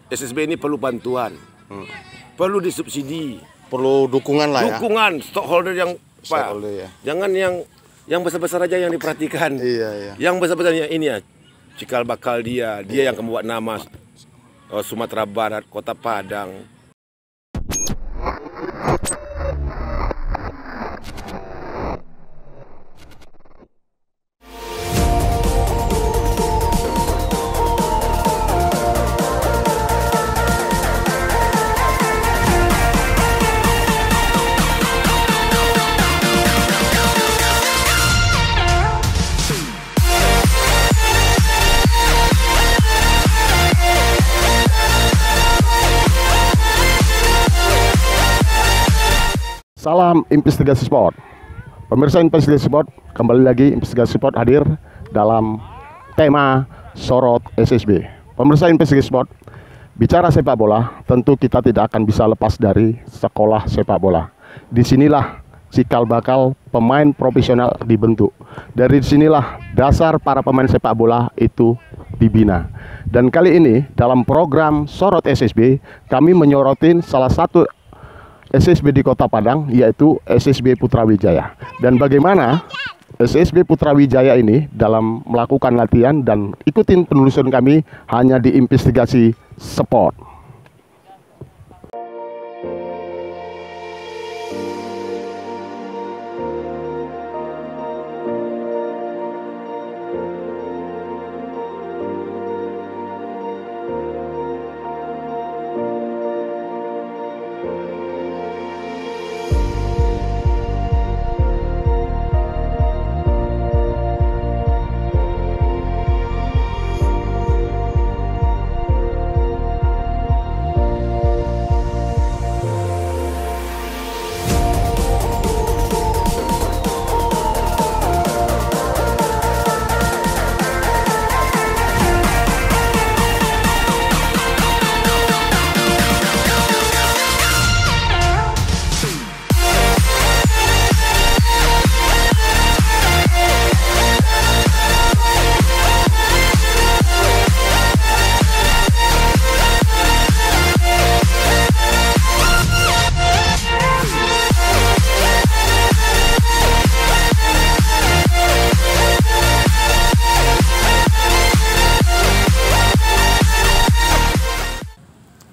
SSB ini perlu bantuan, perlu disubsidi, perlu dukungan lah ya. Dukungan stockholder yang Stockholder, ya. Jangan yang besar-besar aja yang diperhatikan. Iya. Yang besar-besarnya ini ya, cikal bakal dia yang membuat nama Sumatera Barat, Kota Padang. Salam Investigasi Sport. Pemirsa Investigasi Sport, kembali lagi Investigasi Sport hadir dalam tema Sorot SSB. Pemirsa Investigasi Sport, bicara sepak bola, tentu kita tidak akan bisa lepas dari sekolah sepak bola. Disinilah cikal bakal pemain profesional dibentuk. Dari sinilah dasar para pemain sepak bola itu dibina. Dan kali ini dalam program Sorot SSB, kami menyorotin salah satu SSB di Kota Padang, yaitu SSB Putra Wijaya. Dan bagaimana SSB Putra Wijaya ini dalam melakukan latihan, dan ikutin penelusuran kami hanya di Investigasi Sport.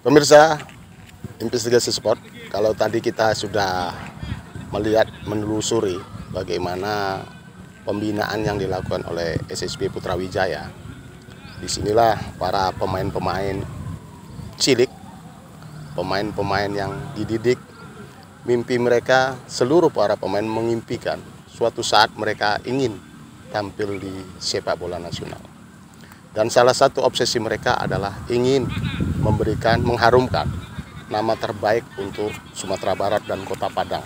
Pemirsa Investigasi Sport, kalau tadi kita sudah melihat, menelusuri bagaimana pembinaan yang dilakukan oleh SSB Putra Wijaya. Disinilah para pemain-pemain cilik, pemain-pemain yang dididik, mimpi mereka, seluruh para pemain mengimpikan suatu saat mereka ingin tampil di sepak bola nasional. Dan salah satu obsesi mereka adalah ingin mengharumkan nama terbaik untuk Sumatera Barat dan Kota Padang.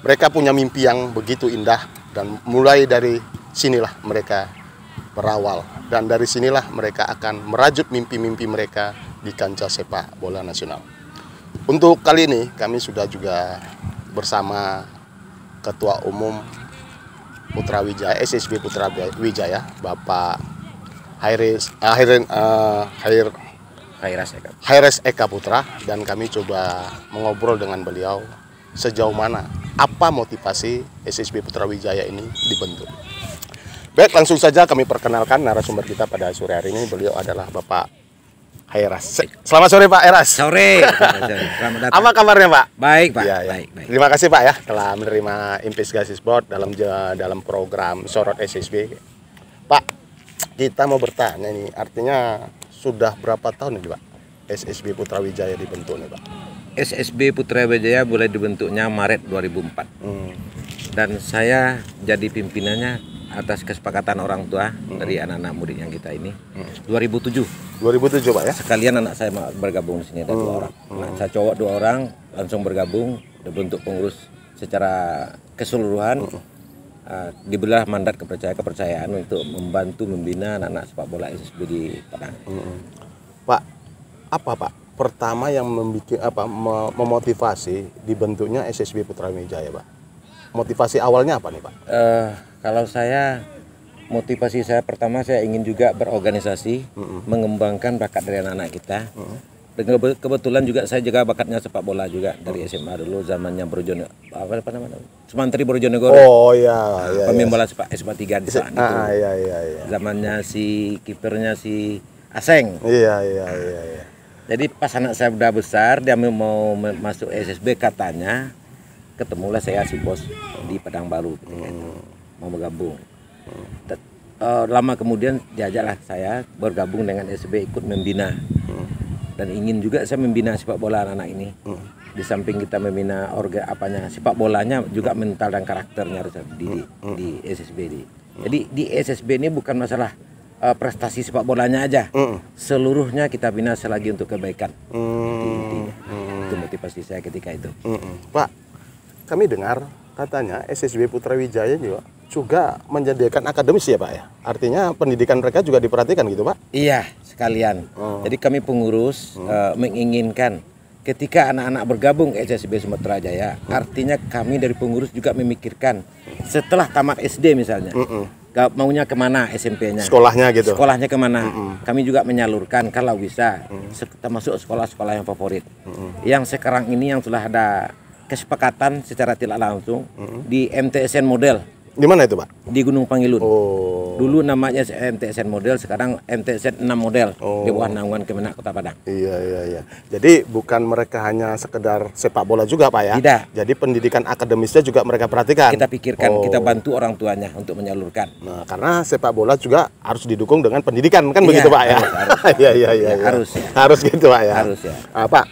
Mereka punya mimpi yang begitu indah, dan mulai dari sinilah mereka berawal. Dan dari sinilah mereka akan merajut mimpi-mimpi mereka di kancah sepak bola nasional. Untuk kali ini kami sudah juga bersama Ketua Umum Putra Wijaya, SSB Putra Wijaya, Bapak Hairas Eka Putra, dan kami coba mengobrol dengan beliau sejauh mana, apa motivasi SSB Putra Wijaya ini dibentuk. Baik, langsung saja kami perkenalkan narasumber kita pada sore hari ini. Beliau adalah Bapak Hairas. Selamat sore Pak Hairas. Sore. Selamat datang. Apa kabarnya Pak? Baik Pak. Ya, ya. Baik. Terima kasih Pak ya telah menerima Investigasi Sport dalam program Sorot SSB. Pak, kita mau bertanya nih, artinya sudah berapa tahun ini Pak SSB Putra Wijaya dibentuk nih Pak? SSB Putra Wijaya mulai dibentuknya Maret 2004. Dan saya jadi pimpinannya atas kesepakatan orang tua dari anak-anak murid yang kita ini. 2007 Pak ya? Sekalian anak saya bergabung di sini, ada 2 orang. Anak saya cowok 2 orang langsung bergabung, dibentuk pengurus secara keseluruhan. Diberilah mandat kepercayaan untuk membantu membina anak-anak sepak bola SSB di Padang. Pak, apa Pak pertama yang memotivasi dibentuknya SSB Putra Wijaya Pak? Motivasi awalnya apa nih Pak? Kalau saya Motivasi saya pertama, saya ingin juga berorganisasi, mengembangkan bakat dari anak-anak kita. Dan kebetulan juga saya juga bakatnya sepak bola juga dari SMA dulu, zamannya apa namanya? Sumantri Brojonegoro. Oh iya, Pemain bola SMA 3 di saat itu. Iya. Zamannya si kipernya si Aseng. Iya. Jadi pas anak saya udah besar, dia mau masuk SSB, katanya ketemulah saya si bos di Padang Baru ketika itu, mau bergabung. Lama kemudian diajaklah saya bergabung dengan SSB, ikut membina. Dan ingin juga saya membina sepak bola anak-anak ini. Di samping kita membina sepak bolanya, juga mental dan karakternya harus di SSB ini. Jadi di SSB ini bukan masalah prestasi sepak bolanya aja, seluruhnya kita bina selagi untuk kebaikan. Intinya itu motivasi saya ketika itu. Pak, kami dengar katanya SSB Putra Wijaya juga menyediakan akademis ya Pak ya. Artinya pendidikan mereka juga diperhatikan gitu Pak? Iya, sekalian. Jadi kami pengurus menginginkan ketika anak-anak bergabung SSB Sumatera Jaya, artinya kami dari pengurus juga memikirkan setelah tamat SD misalnya, maunya kemana SMP-nya, sekolahnya gitu, sekolahnya kemana. Kami juga menyalurkan kalau bisa termasuk sekolah-sekolah yang favorit. Yang sekarang ini yang telah ada kesepakatan secara tidak langsung di MTSN model. Di mana itu Pak? Di Gunung Pangilun. Dulu Dulu namanya MTSN model, sekarang MTSN 6 model di bawah naungan Kemenak Kota Padang. Iya. Jadi bukan mereka hanya sekedar sepak bola juga Pak ya? Tidak. Jadi pendidikan akademisnya juga mereka perhatikan. Kita pikirkan, kita bantu orang tuanya untuk menyalurkan. Nah, karena sepak bola juga harus didukung dengan pendidikan kan begitu Pak ya? Iya. Harus ya. Harus gitu Pak ya? Harus ya. Pak,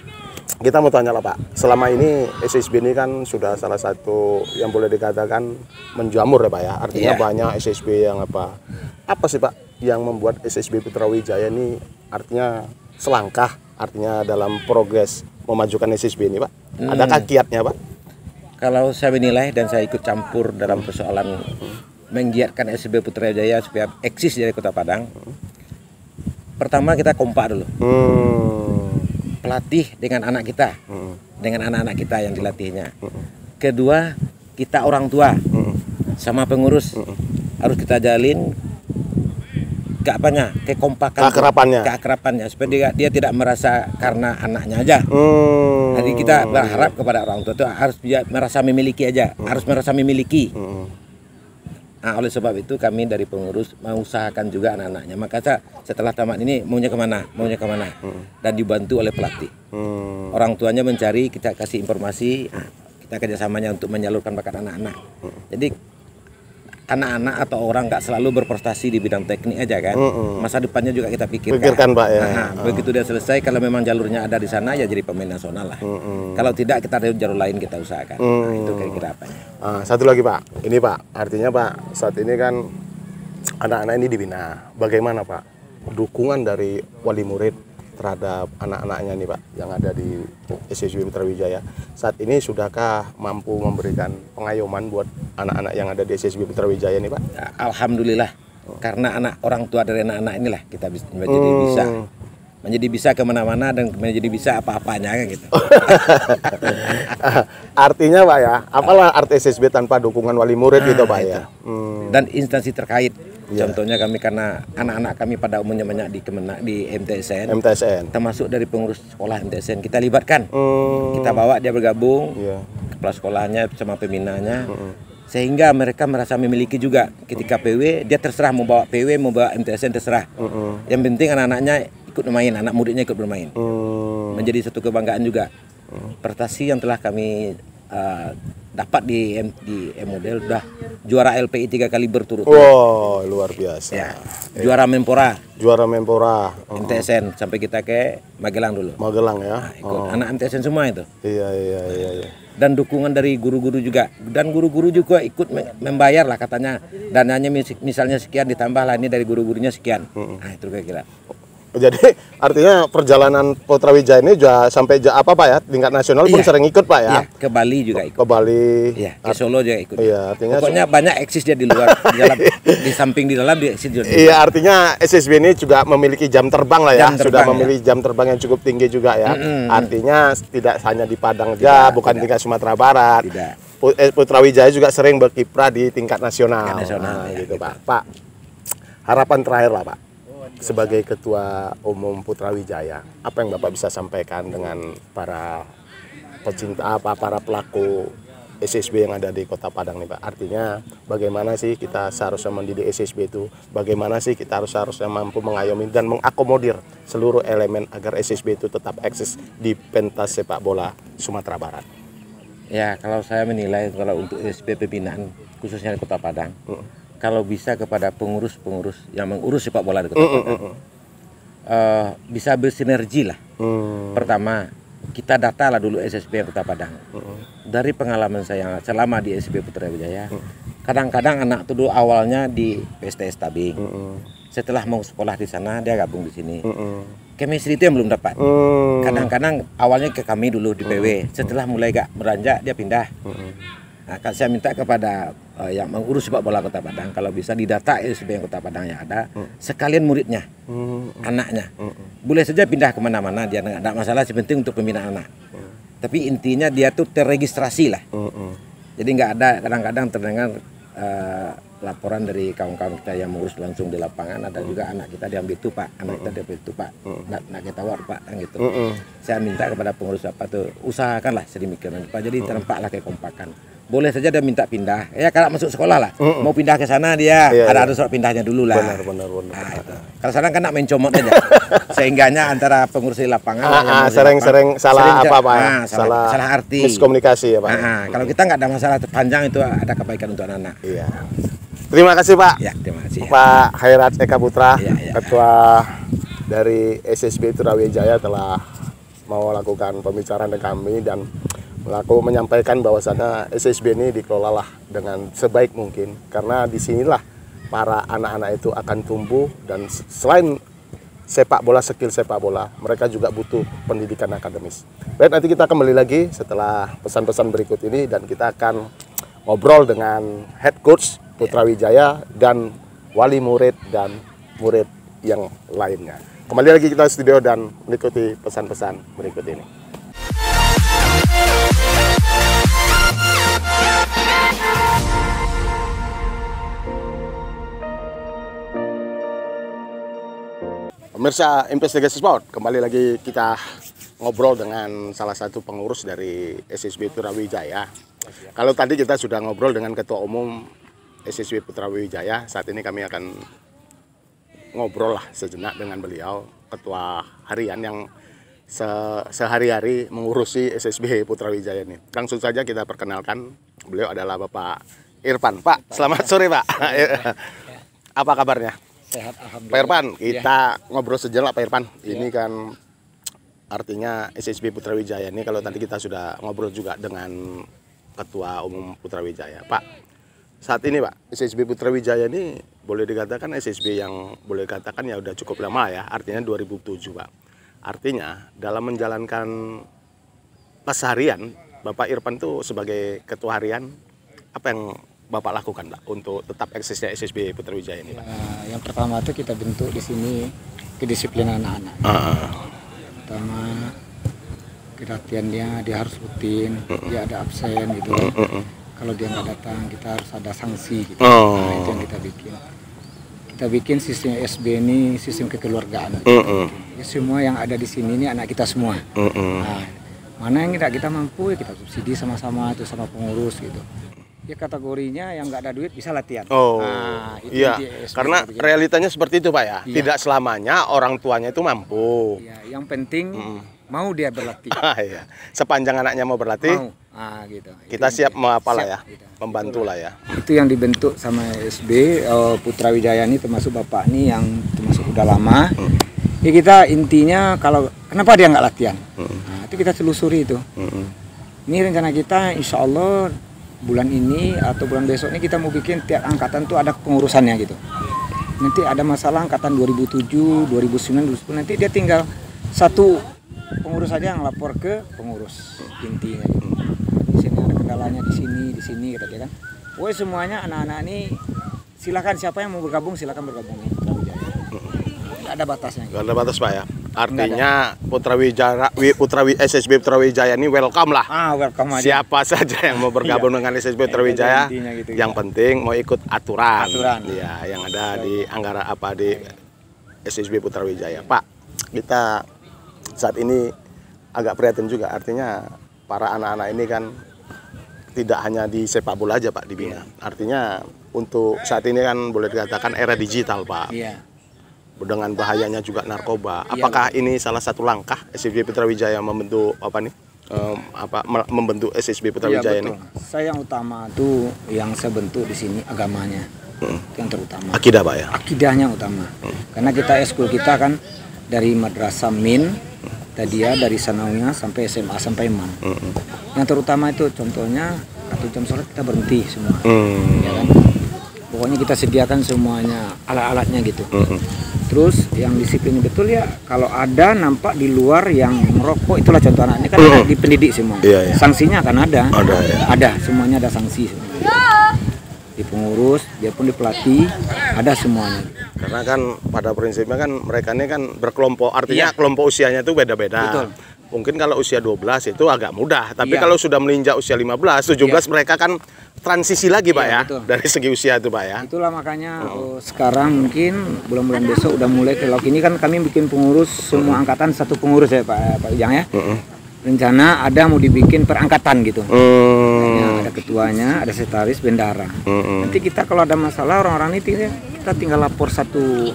kita mau tanya lah Pak, selama ini SSB ini kan sudah salah satu yang boleh dikatakan menjamur ya Pak ya, artinya banyak SSB yang apa sih Pak yang membuat SSB Putra Wijaya ini artinya selangkah, artinya dalam progres memajukan SSB ini Pak? Adakah kiatnya Pak? Kalau saya menilai dan saya ikut campur dalam persoalan menggiatkan SSB Putra Wijaya supaya eksis dari Kota Padang, pertama kita kompak dulu. Pelatih dengan anak kita, dengan anak-anak kita yang dilatihnya. Kedua, kita orang tua sama pengurus harus kita jalin kekompakan, keakrapannya supaya dia tidak merasa karena anaknya aja. Jadi kita berharap kepada orang tua itu harus dia merasa memiliki aja, harus merasa memiliki. Nah, oleh sebab itu kami dari pengurus mengusahakan juga anak-anaknya. Maka setelah tamat ini maunya kemana, dan dibantu oleh pelatih. Orang tuanya mencari, kita kasih informasi, kita kerjasamanya untuk menyalurkan bakat anak-anak. Jadi anak-anak atau orang nggak selalu berprestasi di bidang teknik aja kan, masa depannya juga kita pikirkan Pak ya. Begitu dia selesai, kalau memang jalurnya ada di sana ya jadi pemain nasional lah. Kalau tidak kita ada jalur lain kita usahakan. Itu kira-kira apanya. Satu lagi Pak, ini Pak, artinya Pak saat ini kan anak-anak ini dibina. Bagaimana Pak dukungan dari wali murid terhadap anak-anaknya nih Pak yang ada di SSB Putra Wijaya saat ini, sudahkah mampu memberikan pengayoman buat anak-anak yang ada di SSB Putra Wijaya nih Pak? Ya, alhamdulillah, karena orang tua dari anak-anak inilah kita menjadi bisa kemana-mana dan menjadi bisa apa-apanya kan gitu. Artinya Pak ya, apalah arti SSB tanpa dukungan wali murid gitu Pak ya. Dan instansi terkait. Contohnya kami, karena anak-anak kami pada umumnya banyak di MTSN, termasuk dari pengurus sekolah MTSN kita libatkan, kita bawa dia bergabung, kepala sekolahnya sama pembinanya, sehingga mereka merasa memiliki juga. Ketika PW dia terserah mau bawa PW mau bawa MTSN terserah, yang penting anak-anaknya ikut bermain, anak muridnya ikut bermain, menjadi satu kebanggaan juga. Prestasi yang telah kami dapat di model udah juara LPI 3 kali berturut-turut. Wow, luar biasa. Ya. Juara Menpora. MTSN sampai kita ke Magelang dulu. Magelang ya. Ikut anak MTSN semua itu. Iya. Dan dukungan dari guru-guru juga. Dan guru-guru juga ikut membayar lah katanya. Dananya misalnya sekian ditambah lah ini dari guru-gurunya sekian. Nah, itu kira-kira. Jadi artinya perjalanan Putra Wijaya ini juga sampai Pak ya, tingkat nasional pun sering ikut Pak ya. Iya, ke Bali juga ikut. Ke Bali. Iya, ke Solo juga ikut. Iya, artinya pokoknya banyak eksis dia di luar, di samping di dalam dia eksis juga. Iya, artinya SSB ini juga memiliki jam terbang lah ya, sudah memiliki jam terbang yang cukup tinggi juga ya. Artinya tidak hanya di Padang aja, bukan tingkat Sumatera Barat. Tidak. Putra Wijaya juga sering berkiprah di tingkat nasional. Tingkat nasional, gitu Pak. harapan terakhir lah Pak, sebagai Ketua Umum Putra Wijaya, apa yang Bapak bisa sampaikan dengan para pecinta, para pelaku SSB yang ada di Kota Padang nih Pak? Artinya bagaimana sih kita seharusnya mendidik SSB itu, bagaimana sih kita harusnya mampu mengayomi dan mengakomodir seluruh elemen agar SSB itu tetap eksis di pentas sepak bola Sumatera Barat. Ya, kalau saya menilai kalau untuk SSB pembinaan khususnya di Kota Padang, kalau bisa kepada pengurus-pengurus yang mengurus sepak bola di Kota Padang, bisa bersinergi lah. Pertama, kita data lah dulu SSB yang Kota Padang. Dari pengalaman saya selama di SSB Putra Wijaya, kadang-kadang anak itu dulu awalnya di PSTS Tabing. Setelah mau sekolah di sana, dia gabung di sini. Chemistry itu yang belum dapat. Kadang-kadang awalnya ke kami dulu di PW. Setelah mulai gak beranjak, dia pindah. Nah, saya minta kepada yang mengurus sepak bola Kota Padang, kalau bisa didata SSB yang Kota Padang yang ada, sekalian muridnya, anaknya. Boleh saja pindah kemana-mana, dia nggak ada masalah, sepenting untuk pembinaan anak. Tapi intinya dia tuh terregistrasi lah. Jadi nggak ada, kadang-kadang terdengar laporan dari kawan-kawan kita yang mengurus langsung di lapangan, ada juga anak kita diambil itu Pak, anak kita diambil itu Pak, nak kita war Pak, kan gitu. Saya minta kepada pengurus apa tuh, usahakanlah sedemikian rupa, jadi terempaklah kekompakan. Boleh saja dia minta pindah, ya kalau masuk sekolah lah, mau pindah ke sana dia ada surat pindahnya dulu lah. Benar. Nah, kalau sekarang kan nak main comot aja, sehingganya antara pengurus di lapangan sering salah apa Pak ya? Salah arti, miskomunikasi ya Pak. Kalau kita nggak ada masalah panjang itu ada kebaikan untuk anak-anak. Iya. Terima kasih Pak. Ya, terima kasih. Pak Khairat Eka Putra, ya. Ketua dari SSB Putra Wijaya telah mau lakukan pembicaraan dengan kami dan menyampaikan bahwasannya SSB ini dikelolalah dengan sebaik mungkin, karena disinilah para anak-anak itu akan tumbuh, dan selain sepak bola, skill sepak bola, mereka juga butuh pendidikan akademis. Baik, nanti kita kembali lagi setelah pesan-pesan berikut ini dan kita akan ngobrol dengan head coach Putra Wijaya dan wali murid dan murid yang lainnya. Kembali lagi kita studio dan mengikuti pesan-pesan berikut ini. Pemirsa Investigasi Sport, kembali lagi kita ngobrol dengan salah satu pengurus dari SSB Putra Wijaya. Kalau tadi kita sudah ngobrol dengan Ketua Umum SSB Putra Wijaya, saat ini kami akan ngobrol lah sejenak dengan beliau, Ketua Harian yang sehari-hari mengurusi SSB Putra Wijaya ini. Langsung saja kita perkenalkan, beliau adalah Bapak Irfan. Pak, selamat sore Pak. Apa kabarnya? Sehat, alhamdulillah. Pak Irfan, kita ngobrol sejenak Pak Irfan. Ini kan artinya SSB Putra Wijaya ini, kalau tadi kita sudah ngobrol juga dengan Ketua Umum Putra Wijaya. Pak, saat ini Pak, SSB Putra Wijaya ini boleh dikatakan SSB yang boleh dikatakan ya udah cukup lama ya, artinya 2007 Pak. Artinya dalam menjalankan keseharian, Bapak Irfan itu sebagai Ketua Harian, apa yang Bapak lakukan Pak untuk tetap eksisnya SSB Putra Wijaya ini Pak? Yang pertama itu kita bentuk di sini kedisiplinan anak-anak. Pertama, latihannya dia harus rutin, dia ada absen gitu. Kalau dia nggak datang, kita harus ada sanksi gitu. Nah, itu yang kita bikin. Kita bikin sistem SB ini sistem kekeluargaan. Ya, semua yang ada di sini ini anak kita semua. Nah, mana yang kita mampu ya kita subsidi sama-sama itu sama pengurus gitu. Ya kategorinya yang nggak ada duit bisa latihan. Nah, itu iya, karena realitanya seperti itu Pak ya. Iya. Tidak selamanya orang tuanya itu mampu. Iya, yang penting mau dia berlatih. Iya. Sepanjang anaknya mau berlatih, mau. Gitu. Kita siap mau apalah ya, gitu. Membantu lah ya. Itu yang dibentuk sama SB Putra Wijaya ini, termasuk Bapak ini yang termasuk udah lama. Ya kita intinya kalau kenapa dia nggak latihan? Nah, itu kita telusuri itu. Ini rencana kita, insya Allah bulan ini atau bulan besok ini kita mau bikin tiap angkatan tuh ada pengurusannya gitu. Nanti ada masalah angkatan 2007, 2009, 2010 nanti dia tinggal satu pengurus saja yang lapor ke pengurus intinya gitu. Di sini ada kendalanya di sini kata dia kan. Woi semuanya anak-anak ini silakan siapa yang mau bergabung silakan bergabung nih. Tidak ada batasnya. Gitu. Ada batas Pak ya. Artinya SSB Putra Wijaya ini welcome lah. Welcome aja. Siapa saja yang mau bergabung dengan SSB Putra Wijaya, gitu, yang penting mau ikut aturan. Iya, yang ada di di SSB Putra Wijaya. Pak, kita saat ini agak prihatin juga. Artinya para anak-anak ini kan tidak hanya di sepak bola aja Pak dibina. Artinya untuk saat ini kan boleh dikatakan era digital Pak. Iya. Dengan bahayanya juga narkoba. Apakah ini salah satu langkah SSB Putra Wijaya membentuk membentuk SSB Putra Wijaya betul. ini? Saya yang utama tuh yang saya bentuk di sini agamanya. Itu yang terutama. Akidah Pak ya. Akidahnya utama. Karena kita eskul kita kan dari madrasah min, tadiah dari sanawiyah sampai SMA sampai imam. Yang terutama itu contohnya atau jam sholat kita berhenti semua. Ya kan? Pokoknya kita sediakan semuanya alat-alatnya gitu. Terus yang disiplin betul ya, kalau ada nampak di luar yang merokok, itulah contoh anak ini kan ada di pendidik semua. Iya. Sanksinya akan ada. Ya. Ada, semuanya ada sanksi. Di pengurus, dia pun di pelatih, ada semuanya. Karena kan pada prinsipnya kan mereka ini kan berkelompok, artinya kelompok usianya itu beda-beda. Betul. Mungkin kalau usia 12 itu agak mudah, tapi kalau sudah meninjak usia 15, 17 mereka kan transisi lagi Pak ya, betul. dari segi usia itu Pak ya. Itulah makanya sekarang mungkin bulan-bulan besok udah mulai kalau ini kan kami bikin pengurus semua angkatan satu pengurus ya Pak Ujang ya. Rencana ada mau dibikin perangkatan gitu. Ada ketuanya, ada sekretaris, bendahara. Nanti kita kalau ada masalah orang-orang ini kita tinggal lapor satu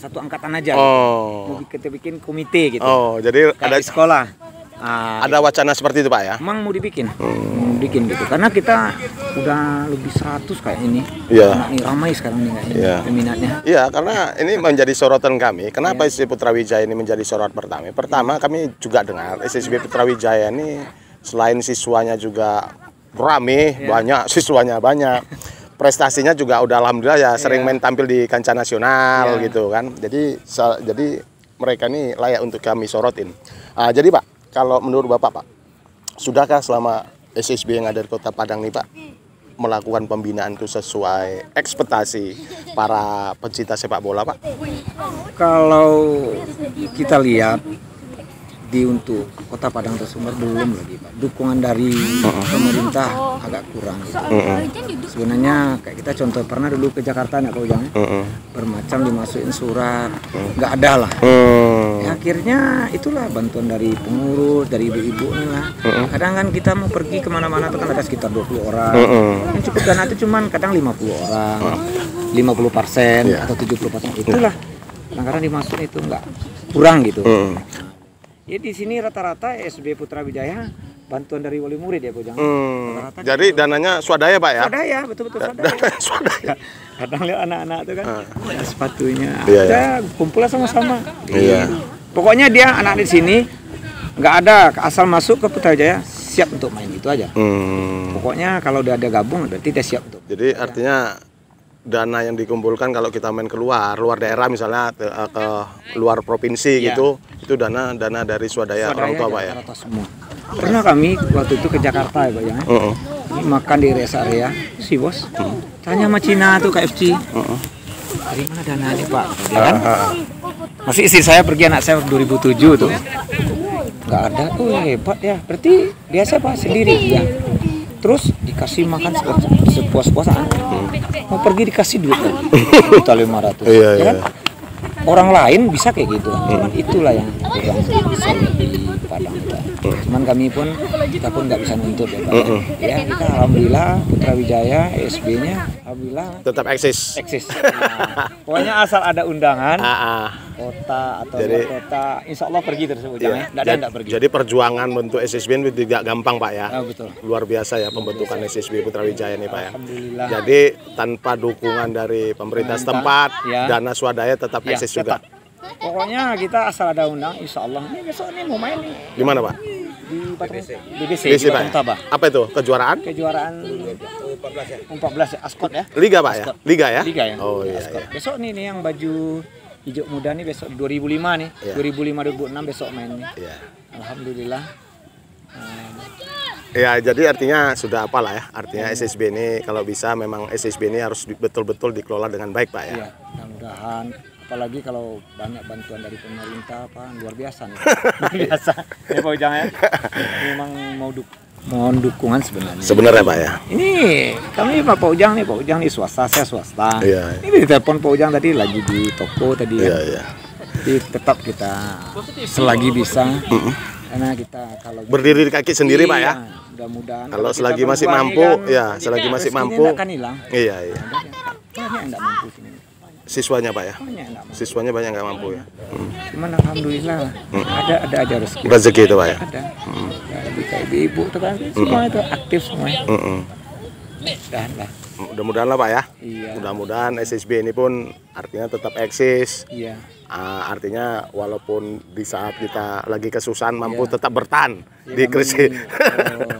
angkatan aja. Mau kita bikin komite gitu. Jadi kayak ada di sekolah. Ada wacana seperti itu Pak ya? Emang mau dibikin, gitu. Karena kita udah lebih 100 kayak ini. Iya. Anak nih ramai sekarang nih kayaknya peminatnya. Iya, karena ini menjadi sorotan kami. Kenapa SSB Putra Wijaya ini menjadi sorot pertama? Pertama kami juga dengar SSB Putra Wijaya ini selain siswanya juga rame, banyak siswanya banyak. Prestasinya juga udah alhamdulillah ya sering main tampil di kancah nasional gitu kan. Jadi mereka ini layak untuk kami sorotin. Jadi Pak, kalau menurut Bapak Pak, sudahkah selama SSB yang ada di Kota Padang nih Pak melakukan pembinaan itu sesuai ekspektasi para pencinta sepak bola Pak? Kalau kita lihat untuk Kota Padang tersumber belum lagi Pak. Dukungan dari pemerintah agak kurang gitu. Sebenarnya kayak kita contoh pernah dulu ke Jakarta nggak Pak Ujang? Bermacam dimasukin surat, nggak ada lah. Ya, akhirnya itulah bantuan dari pengurus, dari ibu-ibu nih lah. Kadang kan kita mau pergi kemana-mana tuh kan ada sekitar 20 orang. Yang cukup dana itu cuman kadang 50 orang, 50% atau 70%. Itulah. Kadang-kadang dimasukin itu nggak kurang gitu. Ya di sini rata-rata SSB Putra Wijaya bantuan dari wali murid ya Bojang. Jadi dananya swadaya Pak ya? Swadaya, betul-betul swadaya. Swadaya. Kadang lihat anak-anak itu kan ada sepatunya, kumpul sama-sama. Pokoknya dia anak di sini nggak ada asal masuk ke Putra Wijaya siap untuk main itu aja. Pokoknya kalau udah ada gabung berarti dia siap untuk. Jadi artinya dana yang dikumpulkan kalau kita main luar daerah misalnya ke luar provinsi gitu, itu dana dari swadaya orang tua Pak ya. Semua. Pernah kami waktu itu ke Jakarta ya Pak ya. Makan di rest area, si bos tanya sama Cina tuh KFC. Dari mana dananya Pak? Ya kan? Masih istri saya pergi, anak saya 2007 tuh. Nggak ada tuh, hebat ya. Berarti dia siapa sendiri ya. Terus dikasih makan sepuas-puasan. Mau pergi dikasih duit juta 500. Ya kan? Orang lain bisa kayak gitu. Cuman itulah yang bisa di Padang. Cuman kita pun nggak bisa nuntut ya Pak. Ya kita alhamdulillah Putra Wijaya SB-nya alhamdulillah tetap eksis. Nah, pokoknya asal ada undangan kota atau luar kota, insya Allah pergi terus ya. Nggak pergi. Jadi perjuangan bentuk SSB itu tidak gampang Pak ya. Betul. Luar biasa ya pembentukan SSB Putra Wijaya nih Pak ya. Alhamdulillah. Jadi tanpa dukungan dari pemerintah setempat, dana swadaya tetap eksis juga. Pokoknya kita asal ada undang, insya Allah. Ini besok nih mau main nih. Di mana Pak? Di BBC di Batung Tabah. Apa itu? Kejuaraan? Kejuaraan U14 ya, Askot ya. Liga Pak ya? Liga ya? Liga ya. Oh iya. Besok nih yang baju hijau muda nih besok 2005 nih. 2005-2006 besok main nih. Alhamdulillah. Ya, jadi artinya sudah apalah ya. Artinya SSB ini kalau bisa memang SSB ini harus betul-betul dikelola dengan baik Pak ya. Iya, mudah-mudahan apalagi kalau banyak bantuan dari pemerintah, apa luar biasa nih. Luar biasa. Ya Pak Ujang ya. Memang mohon dukungan sebenarnya. Sebenarnya Pak ya. Ini kami Pak Ujang nih swasta, saya swasta. Iya. Ini ditelepon Pak Ujang tadi lagi di toko tadi ya. Iya. Jadi tetap kita selagi bisa. Karena kita kalau Berdiri di kaki sendiri Pak ya. Mudah-mudahan Kalau kita selagi masih berdua mampu, nih kan, ya selagi masih rezekinya mampu. nggak akan hilang. Iya. Banyak yang nggak mampu sini. Siswanya Pak ya. Banyak yang nggak mampu. Siswanya banyak nggak mampu ya. Cuman alhamdulillah ada aja rezeki. Rezeki itu Pak ya. Ada. Ya, kayak ibu tuh kan semua itu aktif semuanya. Dan lah. Mudah-mudahan lah Pak ya. Iya. Mudah-mudahan SSB ini pun artinya tetap eksis. Iya. Artinya walaupun di saat kita lagi kesusahan mampu tetap bertahan di Kami, krisis.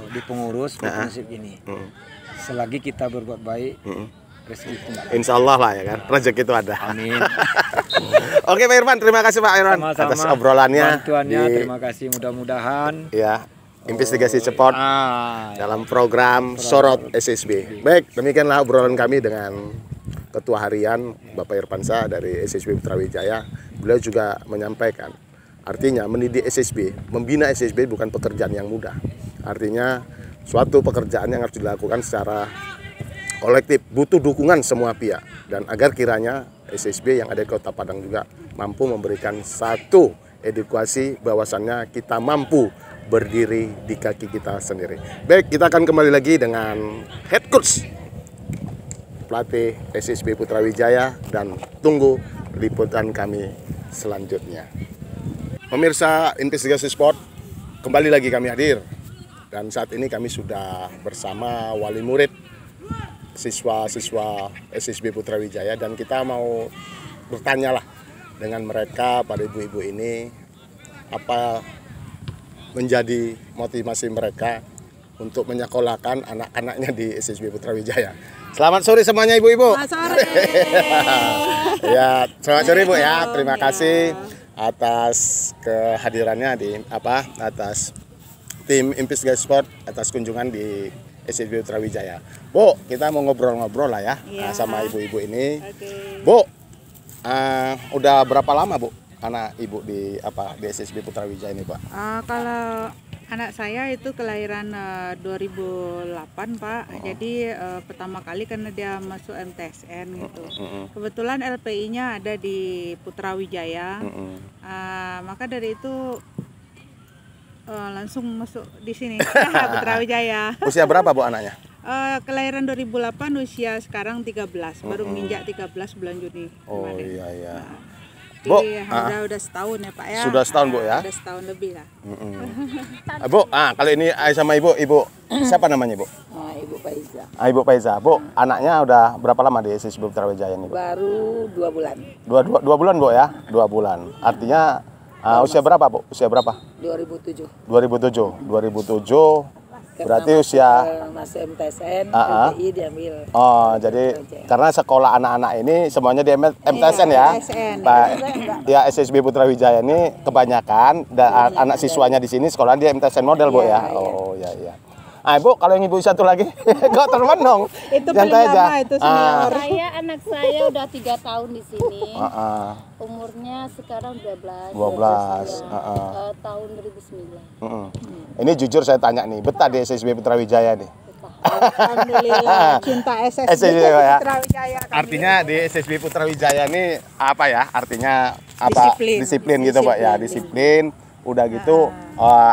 di pengurus berprinsip gini. Selagi kita berbuat baik, rezeki itu nggak ada. Insya Allah lah ya kan, rezeki itu ada. Amin. Oke Pak Irfan, terima kasih Pak Irfan Sama-sama. atas obrolannya. Bantuannya, terima kasih. Mudah-mudahan Ya, investigasi cepat dalam program Sorot SSB. Baik, demikianlah obrolan kami dengan Ketua Harian Bapak Irfansyah dari SSB Putra Wijaya. Beliau juga menyampaikan, artinya mendidik SSB, membina SSB bukan pekerjaan yang mudah. Artinya suatu pekerjaan yang harus dilakukan secara kolektif, butuh dukungan semua pihak. Dan agar kiranya SSB yang ada di Kota Padang juga mampu memberikan satu edukasi bahwasannya kita mampu berdiri di kaki kita sendiri. Baik, kita akan kembali lagi dengan head coach pelatih SSB Putra Wijaya dan tunggu liputan kami selanjutnya. Pemirsa Investigasi Sport, kembali lagi kami hadir dan saat ini kami sudah bersama wali murid siswa-siswa SSB Putra Wijaya dan kita mau bertanya lah dengan mereka pada ibu-ibu ini apa menjadi motivasi mereka untuk menyekolahkan anak-anaknya di SSB Putra Wijaya. Selamat sore semuanya ibu-ibu. Selamat sore. Ya, selamat sore Bu ya. Terima kasih atas kehadirannya di atas tim Investigasi Sport atas kunjungan di SSB Putra Wijaya. Bu, kita mau ngobrol-ngobrol lah ya, sama ibu-ibu ini. Okay. Bu, udah berapa lama Bu anak ibu di SSB Putra Wijaya ini Pak? Kalau anak saya itu kelahiran 2008 Pak. Jadi pertama kali karena dia masuk MTSN gitu. Kebetulan LPI-nya ada di Putra Wijaya. Maka dari itu langsung masuk di sini Putra Wijaya. Usia berapa Bu anaknya? Kelahiran 2008, usia sekarang 13, baru menginjak 13 bulan Juni. Oh kemarin. iya. Bu, Bu, udah setahun ya Pak ya. Sudah setahun Bu ya. Udah setahun lebih lah. Bu, kali ini sama ibu siapa namanya Ibu? Ibu Faiza. Ibu Faiza. Bu, anaknya udah berapa lama di SSB Putra Wijaya ini Bu? Baru 2 bulan. Dua bulan Bu ya? 2 bulan. Artinya usia berapa Bu? Usia berapa? 2007. 2007 berarti usia masuk MTSN, LPI diambil. Oh, jadi karena sekolah anak-anak ini semuanya di MTSN ya. Pak ya SSB Putra Wijaya ini kebanyakan anak siswanya di sini sekolah di MTSN model Bu ya. Oh iya. Bu, kalau yang ibu satu lagi, kok termenung? Itu paling lama itu senior. Anak saya udah 3 tahun di sini. Umurnya sekarang 12 tahun 2009. Ini jujur saya tanya nih, betah di SSB Putra Wijaya nih? Alhamdulillah, cinta SSB Putra Wijaya. Artinya di SSB Putra Wijaya ini apa ya? Artinya apa? Disiplin gitu Pak ya, disiplin. Udah gitu,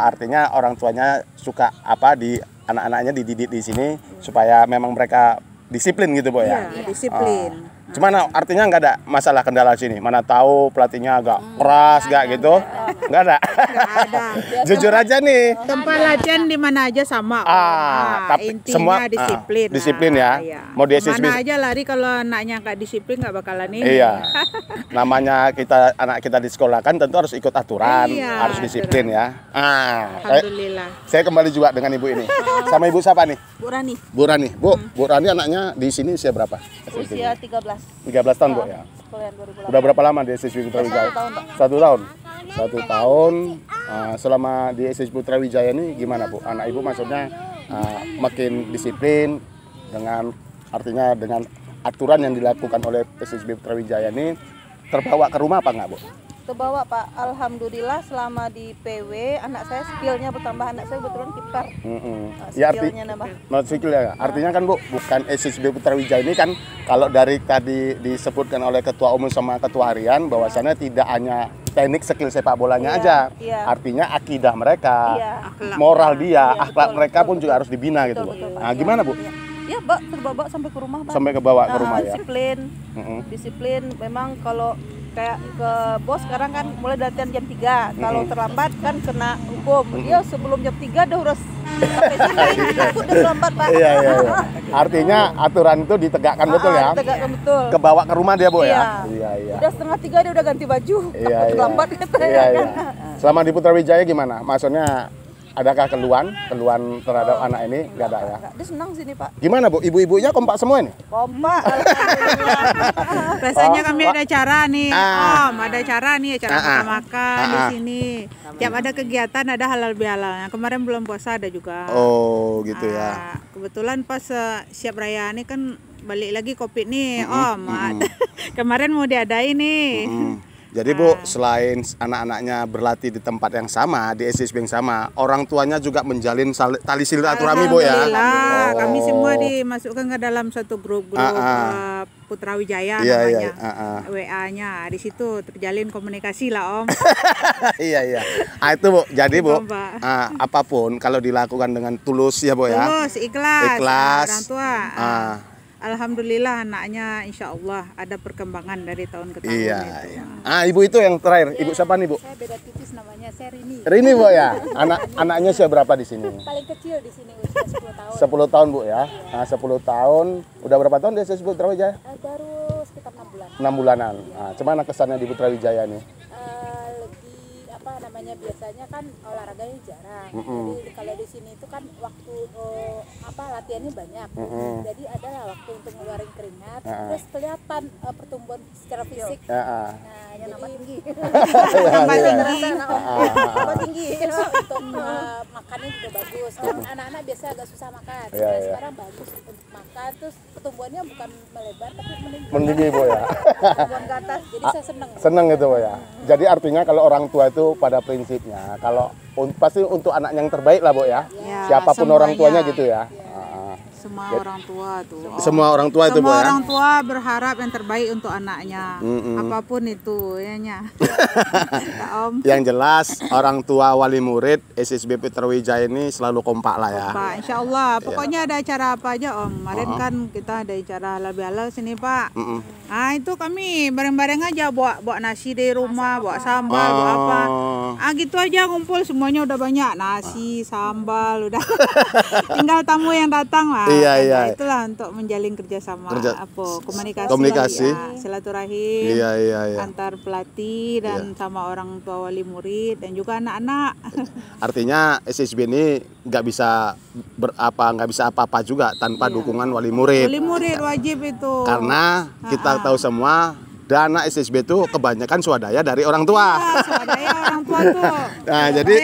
artinya orang tuanya suka di anak-anaknya dididik di sini supaya memang mereka disiplin gitu Bu ya. Iya, disiplin. Cuman artinya nggak ada masalah kendala sini. Mana tahu pelatihnya agak keras gitu. Nggak ada. Jujur aja nih. Tempat latihan di mana aja sama. Tapi intinya semua disiplin. Disiplin ya. Iya. Mau di SSB mana aja lari kalau anaknya nggak disiplin nggak bakalan ini. Iya. Namanya anak kita di sekolah kan tentu harus ikut aturan, harus disiplin ya. Alhamdulillah. Saya kembali juga dengan ibu ini. Sama ibu siapa nih? Bu Rani. Bu Rani anaknya di sini usia berapa? Usia 13. 13 tahun Bu ya. Udah berapa lama di SSB Putra Wijaya? 1 tahun. 1 tahun. Selama di SSB Putra Wijaya ini gimana Bu? Anak ibu maksudnya makin disiplin dengan artinya dengan aturan yang dilakukan oleh SSB Putra Wijaya ini terbawa ke rumah apa enggak, Bu? Terbawa Pak, alhamdulillah selama di PW anak saya skillnya bertambah, anak saya kebetulan kiper. Ya, Skillnya nambah. skill ya. Artinya kan Bu, bukan SSB Putra Wijaya ini kan kalau dari tadi disebutkan oleh Ketua Umum sama Ketua Harian bahwasannya tidak hanya teknik skill sepak bolanya aja. Artinya akidah mereka, moral dia, akhlak mereka pun juga harus dibina gitu, Bu. Nah, gimana, Bu? Ya, Mbak, terbawa sampai ke rumah, Pak. Sampai kebawa ke rumah ya. Disiplin memang kalau kayak ke bos sekarang kan mulai latihan jam 3. Kalau terlambat kan kena hukum. Dia sebelum jam 3 udah harus sampai sini. Takut udah terlambat, Pak. Iya. Artinya aturan itu ditegakkan betul ya. Ditegakkan betul. Kebawa ke rumah dia, Bu ya. Iya. Udah setengah 3 dia udah ganti baju. Takut terlambat katanya. Iya. Selama di Putra Wijaya gimana? Maksudnya adakah keluhan terhadap anak ini? Nggak ada ya? Dia senang sini, Pak. Gimana, Bu? Ibu-ibunya kompak semua ini? Kompak, alhamdulillah. Rasanya kami ada acara nih, Om, ada acara nih, acara makan di sini. Tiap ada kegiatan ada halal bihalalnya. Kemarin belum puasa ada juga. Oh, gitu ya. Kebetulan pas siap raya ini kan balik lagi Covid nih, Om. Kemarin mau diadain nih. Jadi Bu, selain anak-anaknya berlatih di tempat yang sama, di SSB yang sama, orang tuanya juga menjalin tali silaturahmi, Bu ya? Alhamdulillah, kami semua dimasukkan ke dalam satu grup Putra Wijaya namanya, WA-nya. Di situ terjalin komunikasi lah, Om. Iya. Itu Bu, jadi Bu, apapun kalau dilakukan dengan tulus ya Bu ya? Tulus, ikhlas. Orang tua. Alhamdulillah anaknya insya Allah ada perkembangan dari tahun ke tahun. Iya. Ibu itu yang terakhir. Ibu siapa nih, Bu? Saya beda tipis namanya, saya Rini. Rini, Bu ya. Anaknya usia berapa di sini? Paling kecil di sini usia 10 tahun. 10 tahun, Bu ya. Nah, 10 tahun. Udah berapa tahun dia SSB Putra Wijaya? Baru sekitar 6 bulan. 6 bulanan. Nah, cuman kesannya di Putra Wijaya nih? Biasanya kan olahraganya jarang. Jadi kalau di sini itu kan waktu latihannya banyak. Jadi adalah waktu untuk ngeluarin keringat, terus kelihatan pertumbuhan secara fisik. Nah, jadi tambah tinggi. Tambah tinggi. Terus untuk makannya juga bagus. Kan anak-anak biasa agak susah makan. Sekarang bagus untuk makan, terus pertumbuhannya bukan melebar tapi meninggi, Bu ya. pertumbuhan ke atas. Jadi saya seneng. Seneng gitu, Bu ya. Jadi artinya kalau orang tua itu pada prinsipnya kalau pasti untuk anak yang terbaik lah, Bu ya. Siapapun semuanya, orang tuanya gitu ya. Semua orang tua tuh. Semua orang tua itu, Bu ya. Semua orang tua berharap yang terbaik untuk anaknya. Apapun itu, ya. Om. Yang jelas orang tua wali murid SSB Putra Wijaya ini selalu kompak lah ya. Pak, insya Allah. Pokoknya ada acara apa aja, Om. Kemarin kan kita ada acara halal bihalal sini, Pak. Nah, itu kami bareng-bareng aja bawa nasi dari rumah, bawa sambal, bawa apa. Gitu aja ngumpul semuanya udah banyak. Nasi, sambal, udah. Tinggal tamu yang datang lah. Iya. Itulah untuk menjalin kerjasama, komunikasi. Silaturahim. Iya. Antar pelatih dan sama orang tua wali murid dan juga anak-anak. Artinya SSB ini nggak bisa apa-apa juga tanpa dukungan wali murid. Wali murid wajib itu. Karena kita tahu semua dana SSB itu kebanyakan swadaya dari orang tua. Swadaya orang tua tuh. Nah, jadi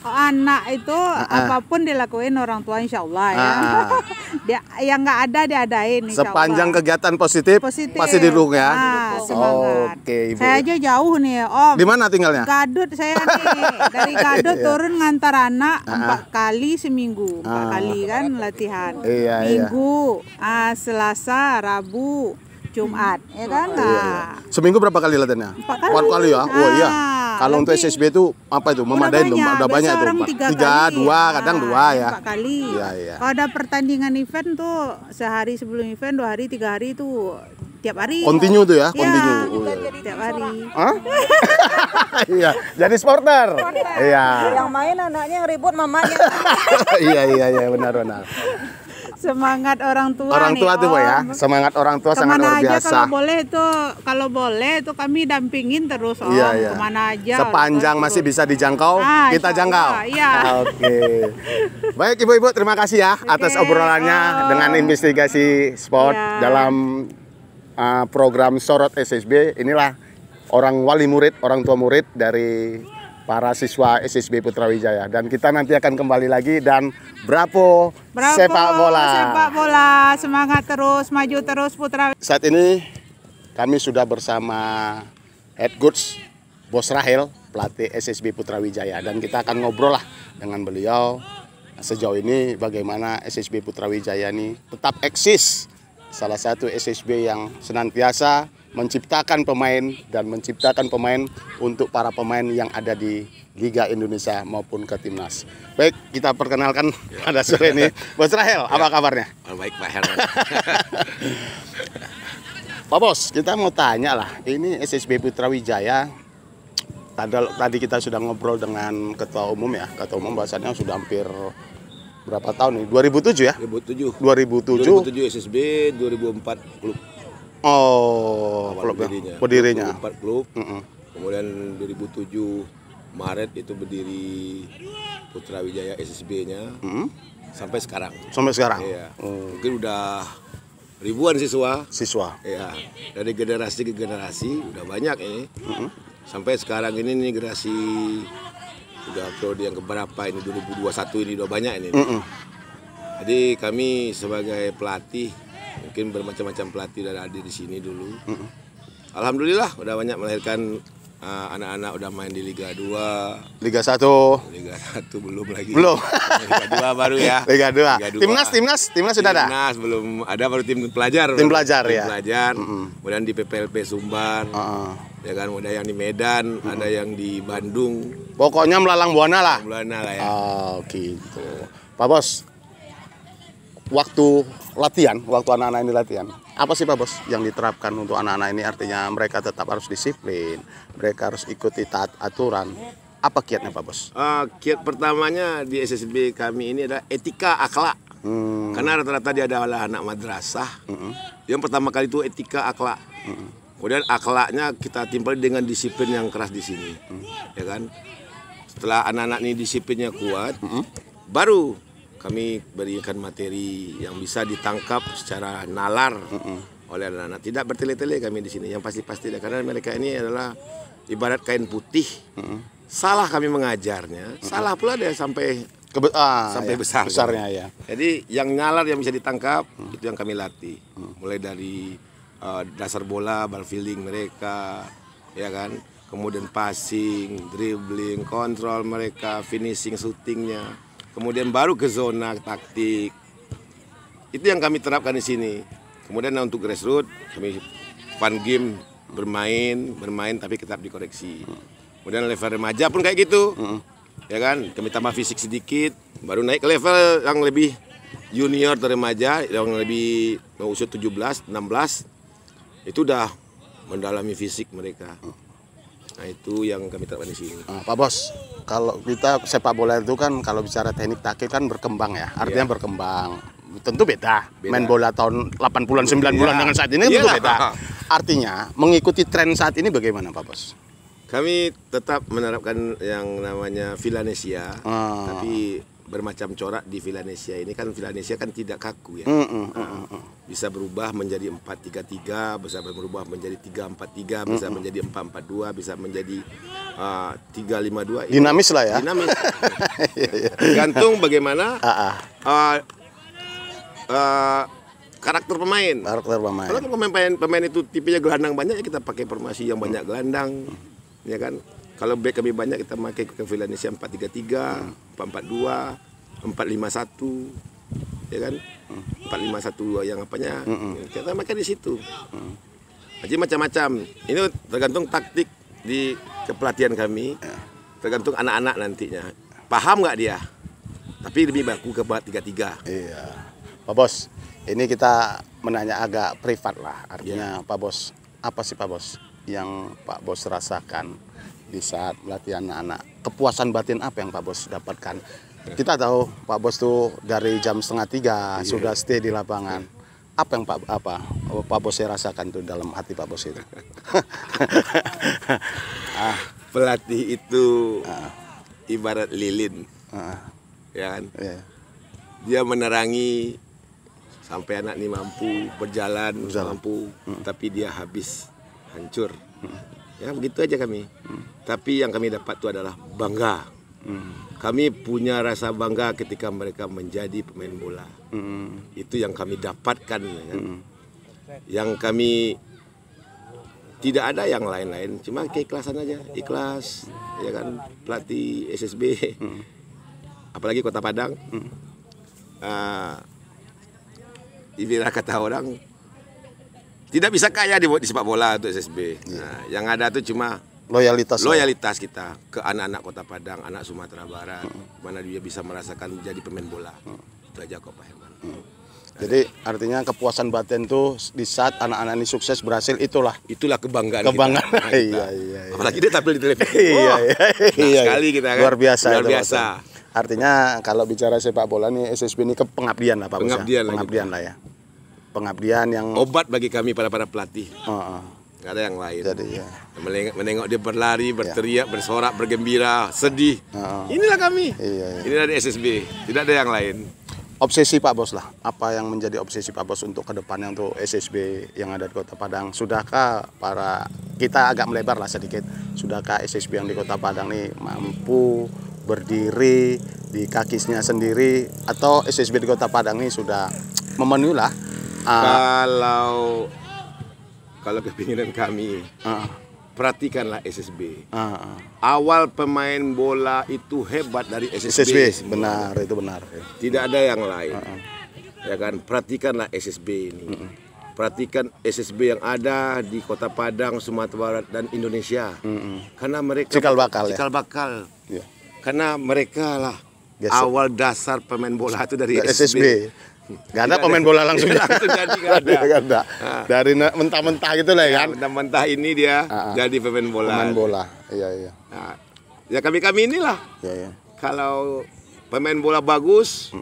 anak itu apapun dilakuin orang tua insya Allah ya. Dia yang nggak ada diadain insya sepanjang Allah. Kegiatan positif pasti didukung ya. Semangat. Oke, Ibu. Saya aja jauh nih, Om. Di mana tinggalnya? Gadut saya nih. Dari Gadut turun ngantar anak 4 kali seminggu. 4 kali kan latihan. Minggu, Selasa, Rabu, Jumat, ya kan? Seminggu berapa kali latihannya? 4 kali ya? Oh iya. Kalau untuk SSB itu apa itu? Memadai udah banyak itu. 3, 2, kadang 2 ya. 4 kali. Kalau ada pertandingan event tuh sehari sebelum event, 2 hari, 3 hari itu tiap hari. Continue tuh ya? Continue. Tiap hari. Iya. Jadi sporter. Iya. Yang main anaknya yang ribut mamanya. Iya benar. Semangat orang tua tuh, Bu ya. Semangat orang tua sangat luar biasa. Kalau boleh tuh kami dampingin terus, Om. Kemana aja. Sepanjang masih bisa dijangkau, kita jangkau. Oke. Baik Ibu-ibu, terima kasih ya atas obrolannya dengan investigasi sport dalam program Sorot SSB. Inilah orang wali murid, orang tua murid dari para siswa SSB Putra Wijaya, dan kita nanti akan kembali lagi dan Bravo sepak bola. Semangat terus, maju terus Putra. Saat ini kami sudah bersama head coach Bos Rahel, pelatih SSB Putra Wijaya, dan kita akan ngobrol lah dengan beliau sejauh ini bagaimana SSB Putra Wijaya ini tetap eksis, salah satu SSB yang senantiasa menciptakan pemain dan menciptakan pemain untuk para pemain yang ada di Liga Indonesia maupun ke Timnas. Baik, kita perkenalkan pada sore ini Bos Rahel, apa kabarnya? Baik Pak Herman. Pak Bos, kita mau tanya lah, ini SSB Putra Wijaya, tadi kita sudah ngobrol dengan Ketua Umum ya, Ketua Umum bahasanya sudah hampir berapa tahun nih? 2007 ya? 2007 SSB, 2004 klub. Oh, klub berdirinya. 2004 klub. Kemudian 2007 Maret itu berdiri Putra Wijaya SSB-nya. Sampai sekarang. Sampai sekarang. Iya. Mungkin udah ribuan siswa. Iya. Dari generasi ke generasi udah banyak ini. Sampai sekarang ini nih generasi udah periode yang keberapa ini, 2021 ini udah banyak ini. Jadi kami sebagai pelatih, mungkin bermacam-macam pelatih udah ada di sini dulu. Alhamdulillah udah banyak melahirkan anak-anak udah main di Liga 2, Liga 1. Liga 1 belum lagi. Belum. Liga 2 baru ya. Liga 2. Timnas sudah ada. Timnas belum ada, baru tim pelajar. Tim pelajar ya. Pelajar. Kemudian di PPLP Sumbar. Ya kan, ada yang di Medan, ada yang di Bandung. Pokoknya melalang buana lah. Buana lah ya. Oh, gitu. Pak Bos, waktu anak-anak ini latihan, apa sih Pak Bos yang diterapkan untuk anak-anak ini? Artinya mereka tetap harus disiplin, mereka harus ikuti taat aturan. Apa kiatnya Pak Bos? Kiat pertamanya di SSB kami ini adalah etika akhlak. Karena rata-rata dia adalah anak madrasah. Yang pertama kali itu etika akhlak. Kemudian akhlaknya kita timpali dengan disiplin yang keras di sini. Ya kan? Setelah anak-anak ini disiplinnya kuat, baru kami berikan materi yang bisa ditangkap secara nalar oleh anak-anak. Tidak bertele-tele kami di sini. Yang pasti-pasti karena mereka ini adalah ibarat kain putih. Salah kami mengajarnya, salah pula dia sampai besarnya ya. Jadi yang nalar yang bisa ditangkap itu yang kami latih. Mulai dari dasar bola, ball fielding mereka, ya kan. Kemudian passing, dribbling, kontrol mereka, finishing, shootingnya. Kemudian baru ke zona taktik. Itu yang kami terapkan di sini. Kemudian untuk grassroots kami fun game, bermain tapi tetap dikoreksi. Kemudian level remaja pun kayak gitu. Ya kan? Kami tambah fisik sedikit, baru naik ke level yang lebih junior atau remaja, yang lebih usia 17, 16. Itu udah mendalami fisik mereka. Nah, itu yang kami terapkan di sini. Pak Bos, kalau kita sepak bola itu kan kalau bicara teknik taktik kan berkembang ya. Artinya berkembang. Tentu beda. Main bola tahun 80-an, 90-an dengan saat ini tentu beda. Artinya mengikuti tren saat ini bagaimana Pak Bos? Kami tetap menerapkan yang namanya Villanesia, tapi bermacam corak di Villanesia ini kan. Villanesia kan tidak kaku ya. Bisa berubah menjadi 4-3-3, bisa berubah menjadi 3-4-3, bisa menjadi 4-4-2, bisa menjadi 3-5-2. Dinamis lah ya. Dinamis. Gantung bagaimana karakter pemain. Kalau pemain itu tipenya gelandang banyak, ya kita pakai formasi yang banyak gelandang, ya kan. Kalau back kami banyak, kita pakai ke Villanesia 4-3-3, 4-4-2, 4-5-1, ya kan. 4-5-1 yang apanya, kita pakai di situ. Jadi macam-macam. Ini tergantung taktik di kepelatihan kami, tergantung anak-anak nantinya. Paham nggak dia? Tapi lebih baku ke 4-3-3. Iya. Pak Bos, ini kita menanya agak privat lah. Artinya Pak Bos, apa sih Pak Bos yang Pak Bos rasakan di saat latihan anak-anak? Kepuasan batin apa yang Pak Bos dapatkan? Kita tahu Pak Bos tuh dari jam 2:30 sudah stay di lapangan. Apa yang Pak Bos rasakan tuh dalam hati Pak Bos itu? Pelatih itu ibarat lilin, ya kan? Dia menerangi sampai anak ini mampu berjalan, mampu, tapi dia habis, hancur. Ya begitu aja kami. Tapi yang kami dapat itu adalah bangga. Kami punya rasa bangga ketika mereka menjadi pemain bola. Itu yang kami dapatkan. Ya kan? Yang kami Tidak ada yang lain-lain, cuma keikhlasan aja, ikhlas, ya kan, pelatih SSB, apalagi Kota Padang. Ibarat kata orang, tidak bisa kaya di sepak bola untuk SSB. Nah, yang ada tuh cuma loyalitas kita ke anak-anak Kota Padang, anak Sumatera Barat, mana dia bisa merasakan jadi pemain bola. Itu aja kok Pak Herman. Jadi artinya kepuasan batin tuh di saat anak-anak ini sukses berhasil itulah kebanggaan kita. Iya. Apalagi dia tampil di televisi. Iya. Sekali kita kan. Luar biasa. Biasa. Artinya kalau bicara sepak bola nih SSB ini pengabdian lah Pak Bos. Pengabdian lah ya. Pengabdian yang obat bagi kami para pelatih. Nggak ada yang lain. Jadi ya. Menengok dia berlari, berteriak, bersorak, bergembira, sedih. Inilah kami. Iya. Inilah di SSB. Tidak ada yang lain. Obsesi Pak Bos lah, apa yang menjadi obsesi Pak Bos untuk kedepannya untuk SSB yang ada di Kota Padang? Sudahkah kita agak melebar lah sedikit, sudahkah SSB yang di Kota Padang ini mampu berdiri di kakinya sendiri, atau SSB di Kota Padang ini sudah memenuhi lah? Kalau kepinginan kami, perhatikanlah SSB. Awal pemain bola itu hebat dari SSB. Benar, itu benar. Tidak ada yang lain. Ya kan, perhatikanlah SSB ini. Perhatikan SSB yang ada di Kota Padang, Sumatera Barat dan Indonesia. Karena mereka cikal bakal. Ya. Karena mereka lah awal dasar pemain bola itu dari SSB. Gak ada pemain bola langsung jadi gak ada. Dari mentah-mentah gitu lah kan. Mentah-mentah ini dia jadi pemain bola. Iya. Nah, ya kami inilah. Iya. Kalau pemain bola bagus,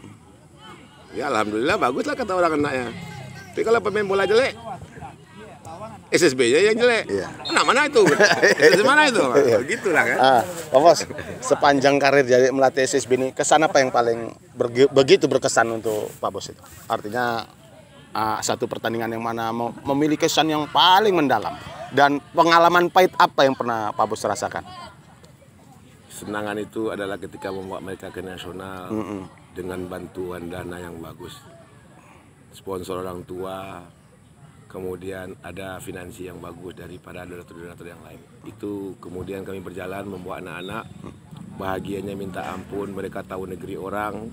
ya alhamdulillah bagus lah kata orang anaknya. Tapi kalau pemain bola jelek, SSB-nya yang jelek. Iya. Mana itu? SSB mana itu? Begitulah kan. Pak Bos, sepanjang karir jadi melatih SSB ini, kesan apa yang paling begitu berkesan untuk Pak Bos itu? Artinya satu pertandingan yang mana memiliki kesan yang paling mendalam, dan pengalaman pahit apa yang pernah Pak Bos rasakan? Senangan itu adalah ketika membawa mereka ke nasional dengan bantuan dana yang bagus, sponsor orang tua. Kemudian ada finansi yang bagus dari para donatur-donatur yang lain. Itu kemudian kami berjalan membawa anak-anak, bahagianya minta ampun, mereka tahu negeri orang,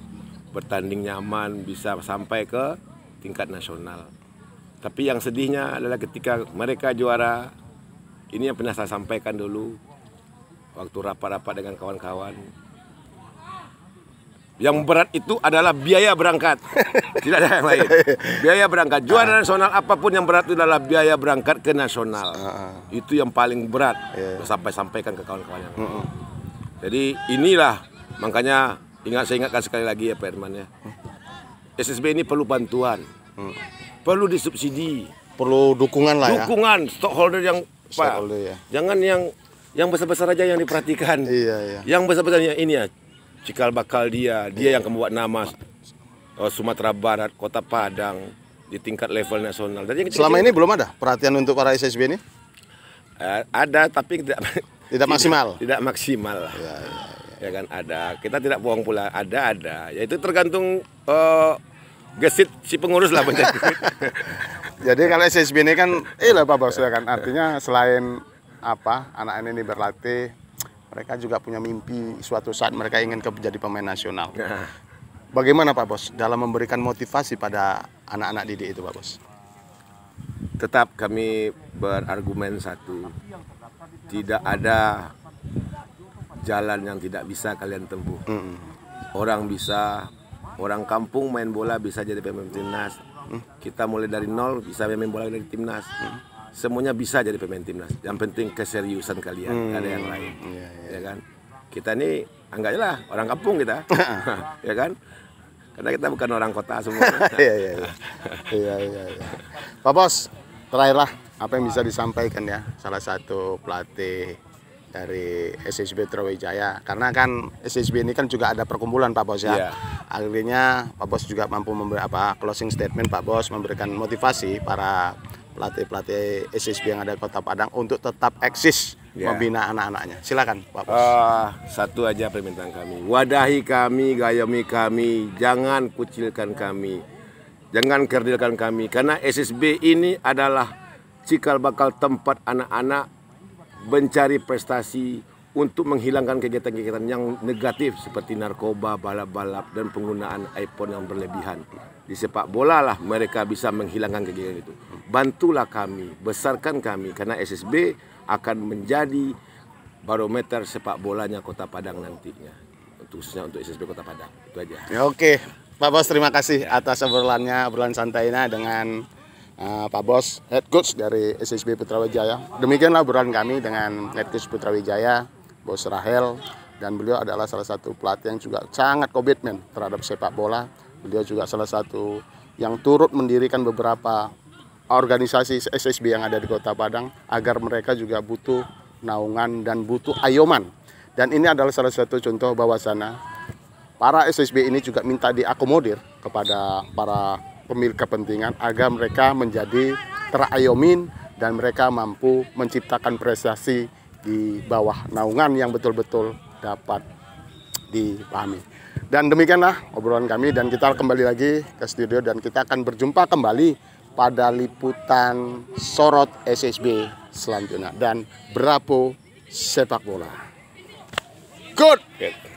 bertanding nyaman, bisa sampai ke tingkat nasional. Tapi yang sedihnya adalah ketika mereka juara, ini yang pernah saya sampaikan dulu, waktu rapat-rapat dengan kawan-kawan. Yang berat itu adalah biaya berangkat. Tidak ada yang lain. Biaya berangkat. Juara nasional apapun yang berat itu adalah biaya berangkat ke nasional. Itu yang paling berat. Sampaikan ke kawan-kawan yang lain. Jadi inilah, makanya saya ingatkan sekali lagi ya Pak Herman ya. SSB ini perlu bantuan. Perlu disubsidi. Perlu dukungan lah ya. Dukungan, stockholder yang Pak. Ya. Jangan yang besar-besar aja yang diperhatikan. Iya. Yang besar-besarnya ini ya. Cikal bakal dia yang membuat nama Sumatera Barat, Kota Padang di tingkat level nasional. Dan selama ini belum ada perhatian untuk para SSB ini? Ada, tapi tidak maksimal. Tidak maksimal lah. Ya kan ada. Kita tidak bohong pula. Ada. Ya itu tergantung gesit si pengurus lah. Jadi kalau SSB ini kan, Pak Bos ya kan. Artinya selain anak ini berlatih, mereka juga punya mimpi suatu saat mereka ingin menjadi pemain nasional. Bagaimana Pak Bos dalam memberikan motivasi pada anak-anak didik itu Pak Bos? Tetap kami berargumen satu, tidak ada jalan yang tidak bisa kalian tempuh. Orang kampung main bola bisa jadi pemain timnas. Kita mulai dari nol bisa main bola dari timnas. Semuanya bisa jadi pemain timnas. Yang penting keseriusan kalian, gak ada yang lain. Ya kan? Kita ini anggaplah orang kampung kita. Ya kan? Karena kita bukan orang kota semua. Iya. Pak Bos, terakhirlah apa yang bisa disampaikan ya salah satu pelatih dari SSB Trawijaya, karena kan SSB ini kan juga ada perkumpulan Pak Bos ya. Akhirnya Pak Bos juga mampu memberi closing statement Pak Bos, memberikan motivasi para pelatih SSB yang ada di Kota Padang untuk tetap eksis membina anak-anaknya. Silakan Pak Bos. Satu aja permintaan kami, wadahi kami, gayomi kami, jangan kucilkan kami, jangan kerdilkan kami, karena SSB ini adalah cikal bakal tempat anak-anak mencari prestasi untuk menghilangkan kegiatan-kegiatan yang negatif seperti narkoba, balap-balap, dan penggunaan iPhone yang berlebihan. Di sepak bola lah mereka bisa menghilangkan kegiatan itu. Bantulah kami, besarkan kami, karena SSB akan menjadi barometer sepak bolanya Kota Padang nantinya. Khususnya untuk SSB Kota Padang. Itu aja. Ya, oke, Pak Bos, terima kasih atas obrolan santainya dengan Pak Bos, Head Coach dari SSB Putra Wijaya. Demikianlah obrolan kami dengan Head Coach Putra Wijaya, Bos Rahel, dan beliau adalah salah satu pelatih yang juga sangat komitmen terhadap sepak bola. Beliau juga salah satu yang turut mendirikan beberapa organisasi SSB yang ada di Kota Padang agar mereka juga butuh naungan dan butuh ayoman. Dan ini adalah salah satu contoh bahwasana para SSB ini juga minta diakomodir kepada para pemilik kepentingan agar mereka menjadi terayomin dan mereka mampu menciptakan prestasi di bawah naungan yang betul-betul dapat dipahami. Dan demikianlah obrolan kami, dan kita kembali lagi ke studio dan kita akan berjumpa kembali pada liputan Sorot SSB selanjutnya dan Bravo Sepak Bola. Good.